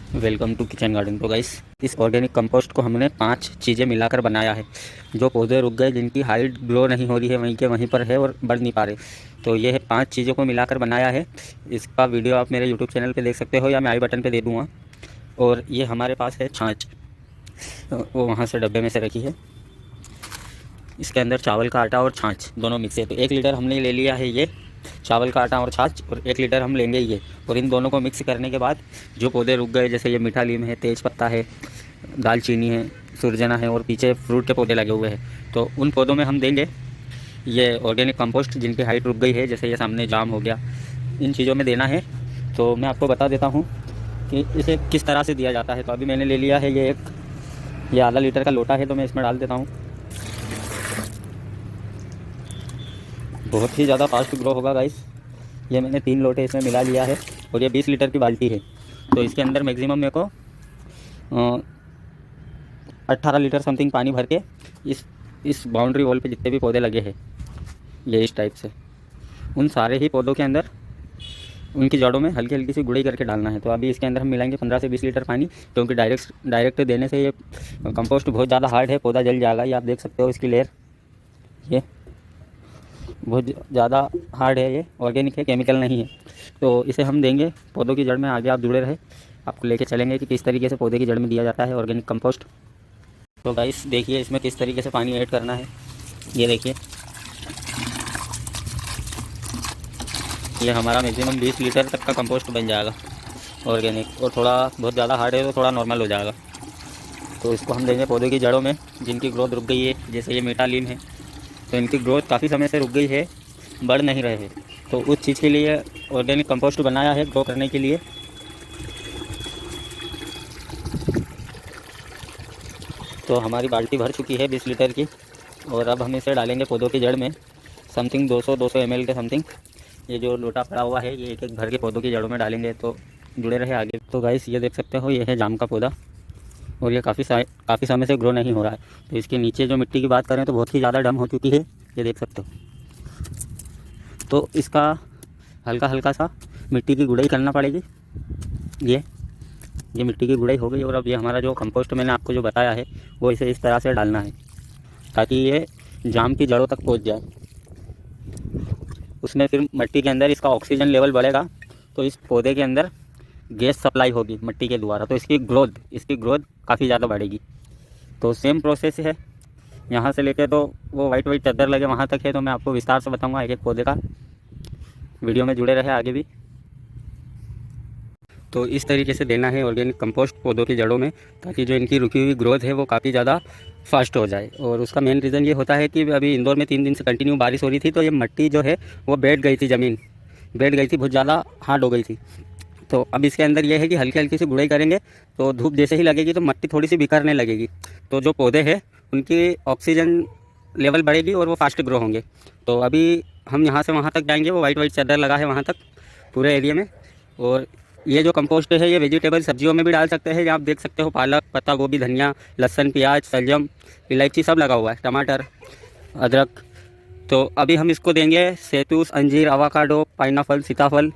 Welcome to kitchen garden. तो guys, इस organic compost को हमने 5 चीज़ें मिलाकर बनाया है। जो पौधे रुक गए, जिनकी हाइट ग्रो नहीं हो रही है, वहीं के वहीं पर है और बढ़ नहीं पा रहे, तो ये है 5 चीज़ों को मिलाकर बनाया है। इसका वीडियो आप मेरे यूट्यूब चैनल पे देख सकते हो या मैं आई बटन पे दे दूँगा। और ये हमारे पास है छाछ, वो वहाँ से डब्बे में से रखी है। इसके अंदर चावल का आटा और छाछ दोनों मिक्स है। तो 1 लीटर हमने ले लिया है ये चावल का आटा और छाछ, और 1 लीटर हम लेंगे ये। और इन दोनों को मिक्स करने के बाद जो पौधे रुक गए, जैसे ये मीठा नीम है, तेज पत्ता है, दालचीनी है, सुरजना है और पीछे फ्रूट के पौधे लगे हुए हैं, तो उन पौधों में हम देंगे ये ऑर्गेनिक कंपोस्ट जिनकी हाइट रुक गई है। जैसे ये सामने जाम हो गया, इन चीज़ों में देना है। तो मैं आपको बता देता हूँ कि इसे किस तरह से दिया जाता है। तो अभी मैंने ले लिया है ये आधा लीटर का लोटा है, तो मैं इसमें डाल देता हूँ। बहुत ही ज़्यादा फास्ट ग्रो होगा गाइस। ये मैंने 3 लोटे इसमें मिला लिया है और ये 20 लीटर की बाल्टी है। तो इसके अंदर मैक्सिमम मेरे को 18 लीटर समथिंग पानी भर के इस बाउंड्री वॉल पे जितने भी पौधे लगे हैं, ये इस टाइप से उन सारे ही पौधों के अंदर उनकी जड़ों में हल्की हल्की सी गुड़ाई करके डालना है। तो अभी इसके अंदर हम मिलाएंगे 15 से 20 लीटर पानी, क्योंकि डायरेक्ट देने से ये कंपोस्ट बहुत ज़्यादा हार्ड है, पौधा जल जाएगा। ये आप देख सकते हो, इसकी लेयर ये बहुत ज़्यादा हार्ड है। ये ऑर्गेनिक है, केमिकल नहीं है। तो इसे हम देंगे पौधों की जड़ में। आगे आप जुड़े रहे, आपको लेके चलेंगे कि किस तरीके से पौधे की जड़ में दिया जाता है ऑर्गेनिक कंपोस्ट। तो गाइस देखिए, इसमें किस तरीके से पानी ऐड करना है। ये देखिए, ये हमारा मैक्सिमम 20 लीटर तक का कंपोस्ट बन जाएगा ऑर्गेनिक। और थोड़ा बहुत ज़्यादा हार्ड है तो थोड़ा नॉर्मल हो जाएगा। तो इसको हम देंगे पौधों की जड़ों में जिनकी ग्रोथ रुक गई है। जैसे ये मीठा नीम है, तो इनकी ग्रोथ काफ़ी समय से रुक गई है, बढ़ नहीं रहे हैं। तो उस चीज़ के लिए ऑर्गेनिक कंपोस्ट बनाया है, ग्रो करने के लिए। तो हमारी बाल्टी भर चुकी है 20 लीटर की, और अब हम इसे डालेंगे पौधों की जड़ में समथिंग 200 ml के समथिंग। ये जो लोटा पड़ा हुआ है, ये एक एक भर के पौधों की जड़ों में डालेंगे। तो जुड़े रहे आगे। तो गाइस ये देख सकते हो, ये है जाम का पौधा, और ये काफ़ी समय से ग्रो नहीं हो रहा है। तो इसके नीचे जो मिट्टी की बात करें तो बहुत ही ज़्यादा डम हो चुकी है, ये देख सकते हो। तो इसका हल्का हल्का सा मिट्टी की गुड़ाई करना पड़ेगी। ये मिट्टी की गुड़ाई हो गई, और अब ये हमारा जो कंपोस्ट मैंने आपको जो बताया है, वो इसे इस तरह से डालना है ताकि ये जाम की जड़ों तक पहुंच जाए। उसमें फिर मिट्टी के अंदर इसका ऑक्सीजन लेवल बढ़ेगा, तो इस पौधे के अंदर गैस सप्लाई होगी मिट्टी के द्वारा, तो इसकी ग्रोथ काफ़ी ज़्यादा बढ़ेगी। तो सेम प्रोसेस है यहाँ से लेके तो वो वाइट चादर लगे वहाँ तक है। तो मैं आपको विस्तार से बताऊँगा एक एक पौधे का। वीडियो में जुड़े रहे आगे भी। तो इस तरीके से देना है ऑर्गेनिक कंपोस्ट पौधों की जड़ों में, ताकि जो इनकी रुकी हुई ग्रोथ है वो काफ़ी ज़्यादा फास्ट हो जाए। और उसका मेन रीज़न ये होता है कि अभी इंदौर में 3 दिन से कंटिन्यू बारिश हो रही थी, तो ये मिट्टी जो है वो बैठ गई थी, ज़मीन बैठ गई थी, बहुत ज़्यादा हार्ड हो गई थी। तो अब इसके अंदर ये है कि हल्की हल्की सी गुड़ाई करेंगे, तो धूप जैसे ही लगेगी तो मिट्टी थोड़ी सी बिखरने लगेगी। तो जो पौधे हैं उनकी ऑक्सीजन लेवल बढ़ेगी और वो फास्ट ग्रो होंगे। तो अभी हम यहाँ से वहाँ तक जाएंगे, वो वाइट चादर लगा है वहाँ तक पूरे एरिया में। और ये जो कंपोस्ट है, ये वेजिटेबल सब्जियों में भी डाल सकते हैं। आप देख सकते हो, पालक, पत्ता गोभी, धनिया, लहसुन, प्याज, शलजम, इलायची सब लगा हुआ है, टमाटर, अदरक। तो अभी हम इसको देंगे सैतूस, अंजीर, अवाकाडो, पाइनएप्पल, सीताफल,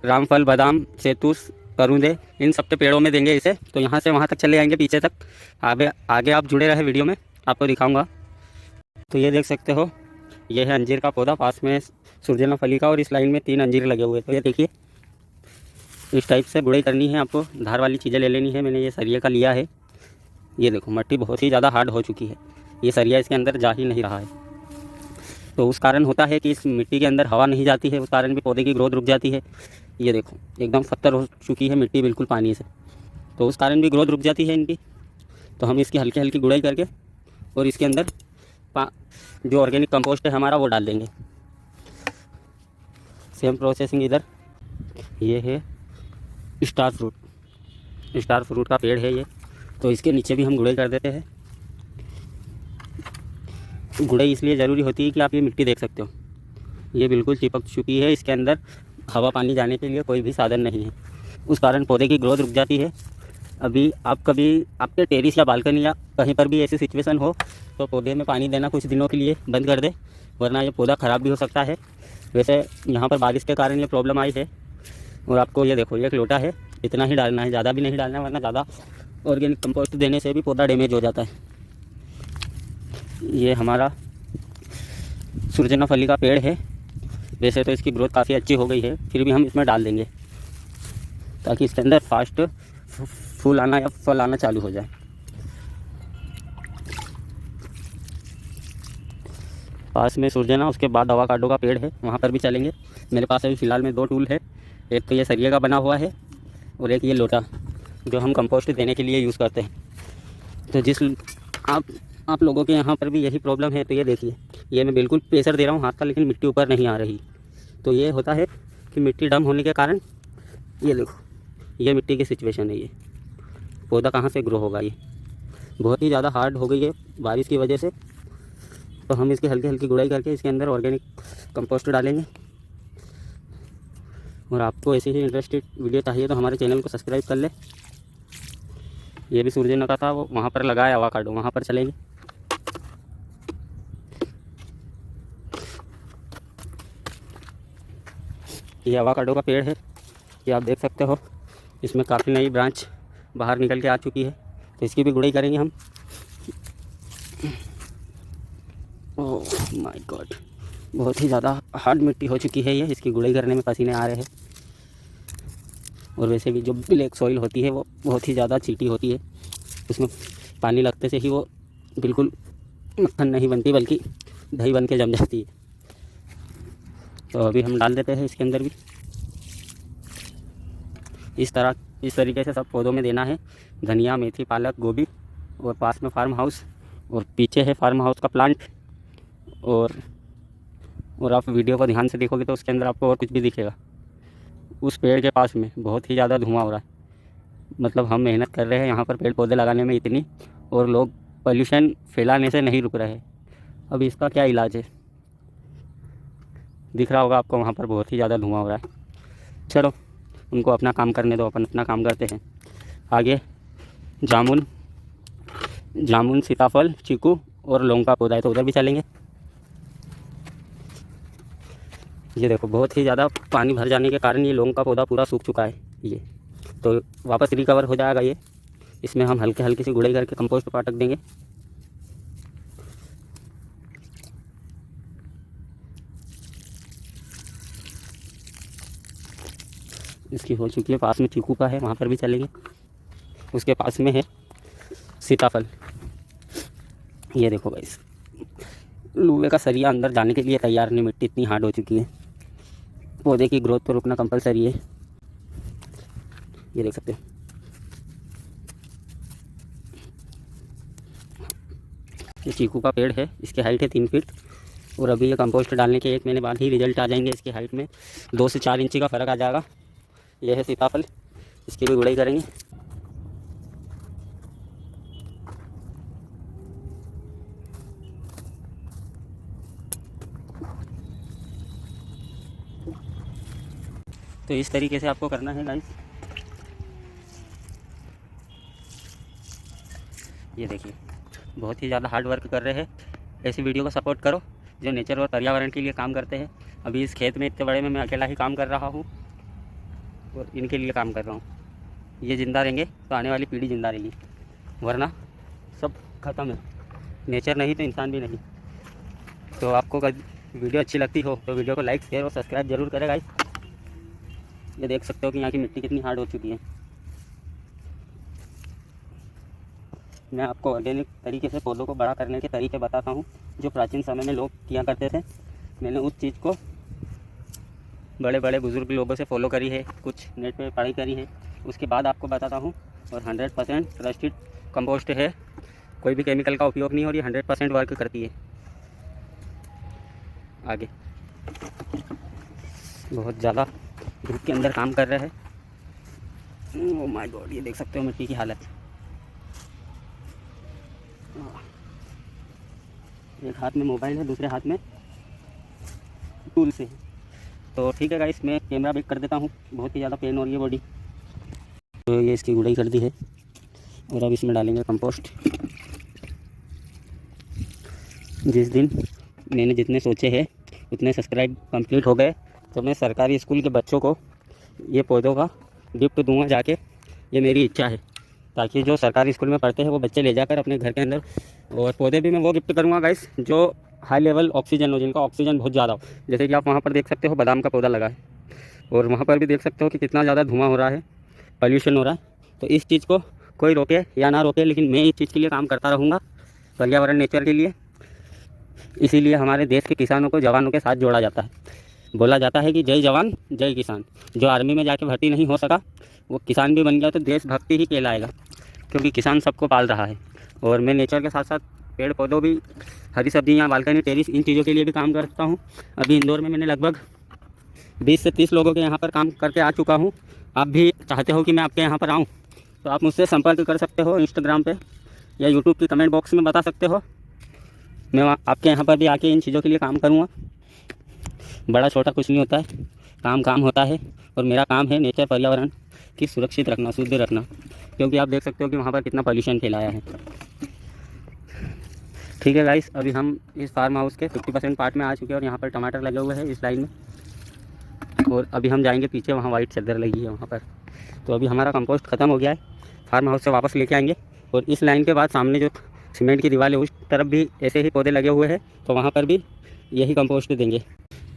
रामफल, बादाम, सैतूस, करूंदे, इन सब के पेड़ों में देंगे इसे। तो यहाँ से वहाँ तक चले जाएंगे, पीछे तक। आगे आप जुड़े रहे, वीडियो में आपको दिखाऊंगा। तो ये देख सकते हो, ये है अंजीर का पौधा, पास में सुरजना फली का, और इस लाइन में 3 अंजीर लगे हुए। तो ये देखिए, इस टाइप से गुड़ाई करनी है आपको। धार वाली चीज़ें ले लेनी है। मैंने ये सरिया का लिया है। ये देखो, मिट्टी बहुत ही ज़्यादा हार्ड हो चुकी है, ये सरिया इसके अंदर जा ही नहीं रहा है। तो उस कारण होता है कि इस मिट्टी के अंदर हवा नहीं जाती है, उस कारण भी पौधे की ग्रोथ रुक जाती है। ये देखो, एकदम सत्तर हो चुकी है मिट्टी बिल्कुल पानी से, तो उस कारण भी ग्रोथ रुक जाती है इनकी। तो हम इसकी हल्की हल्की गुड़ाई करके और इसके अंदर जो ऑर्गेनिक कंपोस्ट है हमारा, वो डाल देंगे। सेम प्रोसेसिंग इधर। ये है स्टार फ्रूट का पेड़ है ये, तो इसके नीचे भी हम गुड़ाई कर देते हैं। गुड़ाई इसलिए ज़रूरी होती है कि आप ये मिट्टी देख सकते हो, ये बिल्कुल चिपक चुकी है। इसके अंदर हवा पानी जाने के लिए कोई भी साधन नहीं है, उस कारण पौधे की ग्रोथ रुक जाती है। अभी आप कभी आपके टेरिस या बालकनी या कहीं पर भी ऐसी सिचुएशन हो, तो पौधे में पानी देना कुछ दिनों के लिए बंद कर दे, वरना ये पौधा ख़राब भी हो सकता है। वैसे यहाँ पर बारिश के कारण ये प्रॉब्लम आई है। और आपको ये देखो, ये एक लोटा है, इतना ही डालना है, ज़्यादा भी नहीं डालना है, वरना ज़्यादा ऑर्गेनिक कंपोस्ट देने से भी पौधा डैमेज हो जाता है। ये हमारा सुरजना फली का पेड़ है। वैसे तो इसकी ग्रोथ काफ़ी अच्छी हो गई है, फिर भी हम इसमें डाल देंगे ताकि इसके अंदर फास्ट फूल आना या फल आना चालू हो जाए। पास में सुरजना, उसके बाद अवाकाडो का पेड़ है, वहाँ पर भी चलेंगे। मेरे पास अभी फ़िलहाल में 2 टूल है, एक तो ये सरिये का बना हुआ है और एक ये लोटा जो हम कंपोस्ट देने के लिए यूज़ करते हैं। तो जिस आप लोगों के यहाँ पर भी यही प्रॉब्लम है तो ये देखिए, ये मैं बिल्कुल प्रेशर दे रहा हूँ हाथ का, लेकिन मिट्टी ऊपर नहीं आ रही। तो ये होता है कि मिट्टी डम होने के कारण, ये देखो ये मिट्टी की सिचुएशन है। ये पौधा कहाँ से ग्रो होगा, ये बहुत ही ज़्यादा हार्ड हो गई है बारिश की वजह से। तो हम इसकी हल्की हल्की गुड़ाई करके इसके अंदर ऑर्गेनिक कंपोस्ट डालेंगे। और आपको ऐसी ही इंटरेस्टेड वीडियो चाहिए तो हमारे चैनल को सब्सक्राइब कर ले। ये भी सूरजना का था, वो वहाँ पर लगाया अवाकाडो, वहाँ पर चलेंगे। ये अवाकाडो का पेड़ है, ये आप देख सकते हो, इसमें काफ़ी नई ब्रांच बाहर निकल के आ चुकी है, तो इसकी भी गुड़ाई करेंगे हम। ओह माय गॉड, बहुत ही ज़्यादा हार्ड मिट्टी हो चुकी है ये, इसकी गुड़ाई करने में पसीने आ रहे हैं। और वैसे भी जो ब्लैक सॉइल होती है वो बहुत ही ज़्यादा चीटी होती है, उसमें पानी लगते से ही वो बिल्कुल मक्खन नहीं बनती बल्कि दही बन के जम जाती है। तो अभी हम डाल देते हैं इसके अंदर भी। इस तरीके से सब पौधों में देना है। धनिया, मेथी, पालक, गोभी, और पास में फार्म हाउस, और पीछे है फार्म हाउस का प्लांट। और आप वीडियो को ध्यान से देखोगे तो उसके अंदर आपको और कुछ भी दिखेगा। उस पेड़ के पास में बहुत ही ज़्यादा धुआं हो रहा है, मतलब हम मेहनत कर रहे हैं यहाँ पर पेड़ पौधे लगाने में इतनी, और लोग पोल्यूशन फैलाने से नहीं रुक रहे हैं। अब इसका क्या इलाज है, दिख रहा होगा आपको, वहाँ पर बहुत ही ज़्यादा धुआं हो रहा है। चलो उनको अपना काम करने दो, अपन अपना काम करते हैं। आगे जामुन, सीताफल, चीकू और लौंग का पौधा है, तो उधर भी चलेंगे। ये देखो बहुत ही ज़्यादा पानी भर जाने के कारण ये लौंग का पौधा पूरा सूख चुका है। ये तो वापस रिकवर हो जाएगा ये। इसमें हम हल्के हल्की सी गुड़ाई करके कंपोस्ट पाटक देंगे। इसकी हो चुकी है, पास में चीकू का है, वहाँ पर भी चलेंगे। उसके पास में है सीताफल। ये देखो गाइस, लूहे का सरिया अंदर जाने के लिए तैयार नहीं, मिट्टी इतनी हार्ड हो चुकी है। पौधे की ग्रोथ को रुकना कंपलसरी है, ये देख सकते हो। ये चीकू का पेड़ है, इसकी हाइट है 3 फीट, और अभी ये कंपोस्ट डालने के 1 महीने बाद ही रिजल्ट आ जाएंगे। इसकी हाइट में 2 से 4 इंची का फ़र्क आ जाएगा। यह है सीताफल, इसकी भी गुड़ाई करेंगे। तो इस तरीके से आपको करना है गाइस। ये देखिए बहुत ही ज़्यादा हार्ड वर्क कर रहे हैं। ऐसी वीडियो को सपोर्ट करो जो नेचर और पर्यावरण के लिए काम करते हैं। अभी इस खेत में इतने बड़े में मैं अकेला ही काम कर रहा हूँ और इनके लिए काम कर रहा हूँ। ये ज़िंदा रहेंगे तो आने वाली पीढ़ी ज़िंदा रहेगी, वरना सब ख़त्म है। नेचर नहीं तो इंसान भी नहीं। तो आपको वीडियो अच्छी लगती हो तो वीडियो को लाइक, शेयर और सब्सक्राइब जरूर करें गाइस। ये देख सकते हो कि यहाँ की मिट्टी कितनी हार्ड हो चुकी है। मैं आपको ऑर्गेनिक तरीके से पौधों को बड़ा करने के तरीके बताता हूँ जो प्राचीन समय में लोग किया करते थे। मैंने उस चीज़ को बड़े बड़े बुज़ुर्ग लोगों से फॉलो करी है, कुछ नेट पे पढ़ाई करी है, उसके बाद आपको बताता हूँ। और 100% ट्रस्टेड कंपोस्ट है, कोई भी केमिकल का उपयोग नहीं, और ये 100% वर्क करती है। आगे बहुत ज़्यादा धूप के अंदर काम कर रहे हैं। ओह माय गॉड, ये देख सकते हो मिट्टी की हालत। एक हाथ में मोबाइल है, दूसरे हाथ में टूल से। तो ठीक है गाइस, मैं कैमरा बैक कर देता हूँ, बहुत ही ज़्यादा पेन हो रही है बॉडी। तो ये इसकी गुड़ाई कर दी है और अब इसमें डालेंगे कंपोस्ट। जिस दिन मैंने जितने सोचे हैं उतने सब्सक्राइब कंप्लीट हो गए, तो मैं सरकारी स्कूल के बच्चों को ये पौधों का गिफ्ट दूंगा जाके, ये मेरी इच्छा है, ताकि जो सरकारी स्कूल में पढ़ते हैं वो बच्चे ले जाकर अपने घर के अंदर, और पौधे भी मैं वो गिफ्ट करूँगा गाइस जो हाई लेवल ऑक्सीजन हो, जिनका ऑक्सीजन बहुत ज़्यादा हो। जैसे कि आप वहाँ पर देख सकते हो बादाम का पौधा लगा है, और वहाँ पर भी देख सकते हो कि कितना ज़्यादा धुआं हो रहा है, पॉल्यूशन हो रहा है। तो इस चीज़ को कोई रोके या ना रोके, लेकिन मैं इस चीज़ के लिए काम करता रहूँगा, पर्यावरण नेचर के लिए। इसीलिए हमारे देश के किसानों को जवानों के साथ जोड़ा जाता है। बोला जाता है कि जय जवान जय किसान। जो आर्मी में जाके भर्ती नहीं हो सका वो किसान भी बन गया तो देशभक्ति ही कहलाएगा, क्योंकि किसान सबको पाल रहा है। और मैं नेचर के साथ साथ पेड़ पौधों भी, हरी सब्जियाँ, बालकनी, टेरिस, इन चीज़ों के लिए भी काम करता हूँ। अभी इंदौर में मैंने लगभग 20 से 30 लोगों के यहाँ पर काम करके आ चुका हूँ। आप भी चाहते हो कि मैं आपके यहाँ पर आऊँ तो आप मुझसे संपर्क कर सकते हो इंस्टाग्राम पे या यूट्यूब की कमेंट बॉक्स में बता सकते हो। मैं आपके यहाँ पर भी आके इन चीज़ों के लिए काम करूँगा। बड़ा छोटा कुछ नहीं होता है, काम काम होता है। और मेरा काम है नेचर, पर्यावरण की सुरक्षित रखना, शुद्ध रखना, क्योंकि आप देख सकते हो कि वहाँ पर कितना पॉल्यूशन फैलाया है। ठीक है गाइस, अभी हम इस फार्म हाउस के 50% पार्ट में आ चुके हैं और यहाँ पर टमाटर लगे हुए हैं इस लाइन में। और अभी हम जाएंगे पीछे, वहाँ वाइट चादर लगी है वहाँ पर। तो अभी हमारा कंपोस्ट ख़त्म हो गया है, फार्म हाउस से वापस लेके आएंगे। और इस लाइन के बाद सामने जो सीमेंट की दीवार है उस तरफ भी ऐसे ही पौधे लगे हुए हैं, तो वहाँ पर भी यही कंपोस्ट देंगे।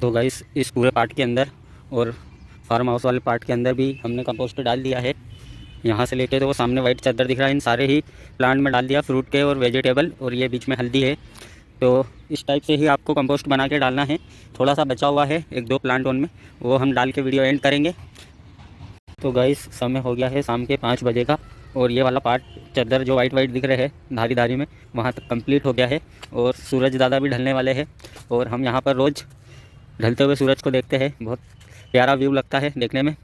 तो गाइस इस पूरे पार्ट के अंदर और फार्म हाउस वाले पार्ट के अंदर भी हमने कंपोस्ट डाल दिया है। यहाँ से लेके तो वो सामने वाइट चादर दिख रहा है, इन सारे ही प्लांट में डाल दिया, फ्रूट के और वेजिटेबल, और ये बीच में हल्दी है। तो इस टाइप से ही आपको कंपोस्ट बना के डालना है। थोड़ा सा बचा हुआ है 1-2 प्लांट उनमें, वो हम डाल के वीडियो एंड करेंगे। तो गाइस समय हो गया है शाम के 5 बजे का, और ये वाला पार्ट चादर जो वाइट दिख रहे हैं धारी धारी में, वहाँ तक कंप्लीट हो गया है। और सूरज दादा भी ढलने वाले हैं, और हम यहाँ पर रोज़ ढलते हुए सूरज को देखते हैं। बहुत प्यारा व्यू लगता है देखने में।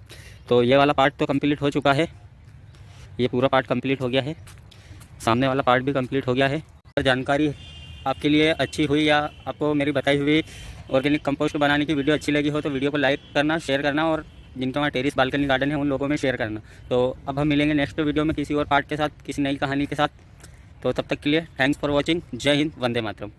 तो ये वाला पार्ट तो कंप्लीट हो चुका है, ये पूरा पार्ट कंप्लीट हो गया है, सामने वाला पार्ट भी कंप्लीट हो गया है। अगर जानकारी आपके लिए अच्छी हुई या आपको मेरी बताई हुई ऑर्गेनिक कंपोस्ट बनाने की वीडियो अच्छी लगी हो तो वीडियो को लाइक करना, शेयर करना, और जिनका वहाँ टेरिस बालकनी गार्डन है उन लोगों में शेयर करना। तो अब हम मिलेंगे नेक्स्ट वीडियो में किसी और पार्ट के साथ, किसी नई कहानी के साथ। तो तब तक के लिए थैंक्स फॉर वॉचिंग। जय हिंद, वंदे मातरम।